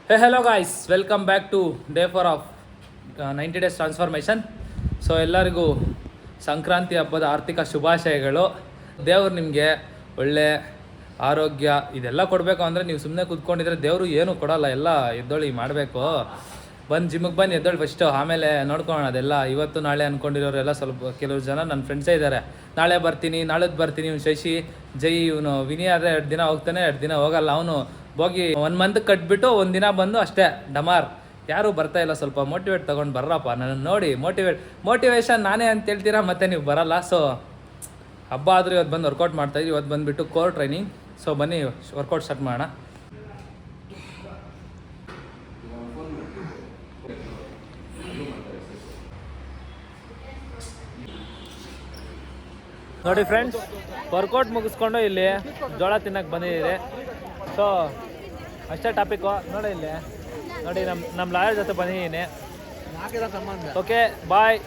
Hey, hello guys, welcome back to day 4 of 90 days transformation. So ಎಲ್ಲರಿಗೂ ಸಂಕ್ರಾಂತಿ ಹಬ್ಬದ ಆರ್ಥಿಕ ಶುಭಾಶಯಗಳು. ದೇವ್ರು ನಿಮಗೆ ಒಳ್ಳೆ ಆರೋಗ್ಯ ಇದೆಲ್ಲ ಕೊಡಬೇಕು ಅಂದರೆ ನೀವು ಸುಮ್ಮನೆ ಕೂತ್ಕೊಂಡಿದ್ರೆ ದೇವರು ಏನು ಕೊಡೋಲ್ಲ. ಎಲ್ಲ ಎದ್ದೊಳಿ ಮಾಡಬೇಕು. ಬಂದು ಜಿಮ್ಗೆ ಬಂದು ಎದ್ದೊಳಿ ಫಸ್ಟು, ಆಮೇಲೆ ನೋಡ್ಕೊಳ್ಳೋಣ ಅದೆಲ್ಲ. ಇವತ್ತು ನಾಳೆ ಅಂದ್ಕೊಂಡಿರೋರೆಲ್ಲ ಸ್ವಲ್ಪ ಕೆಲವರು ಜನ ನನ್ನ ಫ್ರೆಂಡ್ಸೇ ಇದ್ದಾರೆ. ನಾಳೆ ಬರ್ತೀನಿ, ನಾಳೆದು ಬರ್ತೀನಿ. ಇವ್ನು ಶಶಿ, ಜೈ, ಇವನು ವಿನಿ ಆದರೆ 2 ದಿನ ಹೋಗ್ತಾನೆ, 2 ದಿನ ಹೋಗಲ್ಲ. ಅವನು ಹೋಗಿ 1 ಮಂತ್ ಕಟ್ಬಿಟ್ಟು 1 ದಿನ ಬಂದು ಅಷ್ಟೇ ಡಮಾರ್. ಯಾರೂ ಬರ್ತಾ ಇಲ್ಲ. ಸ್ವಲ್ಪ ಮೋಟಿವೇಟ್ ತೊಗೊಂಡು ಬರ್ರಪ್ಪ. ನನ್ನ ನೋಡಿ ಮೋಟಿವೇಶನ್ ನಾನೇ ಅಂತ ಹೇಳ್ತೀರಾ, ಮತ್ತೆ ನೀವು ಬರಲ್ಲ. ಸೊ ಹಬ್ಬ ಆದರೂ ಇವತ್ತು ಬಂದು ವರ್ಕೌಟ್ ಮಾಡ್ತಾಯಿದ್ವಿ. ಇವತ್ತು ಬಂದುಬಿಟ್ಟು ಕೋರ್ ಟ್ರೈನಿಂಗ್. ಸೊ ಬನ್ನಿ ವರ್ಕೌಟ್ ಸ್ಟಾರ್ಟ್ ಮಾಡೋಣ. ನೋಡಿ ಫ್ರೆಂಡ್ಸ್, ವರ್ಕೌಟ್ ಮುಗಿಸ್ಕೊಂಡು ಇಲ್ಲಿ ಜೋಳ ತಿನ್ನಕ್ಕೆ ಬಂದಿದ್ದೀರಿ. ಸೊ ಅಷ್ಟೇ ಟಾಪಿಕ್ಕು. ನೋಡಿ ಇಲ್ಲಿ ನೋಡಿ, ನಮ್ಮ ಲಾಯರ್ ಜೊತೆ ಬಂದಿದ್ದೀನಿ. ಓಕೆ ಬಾಯ್.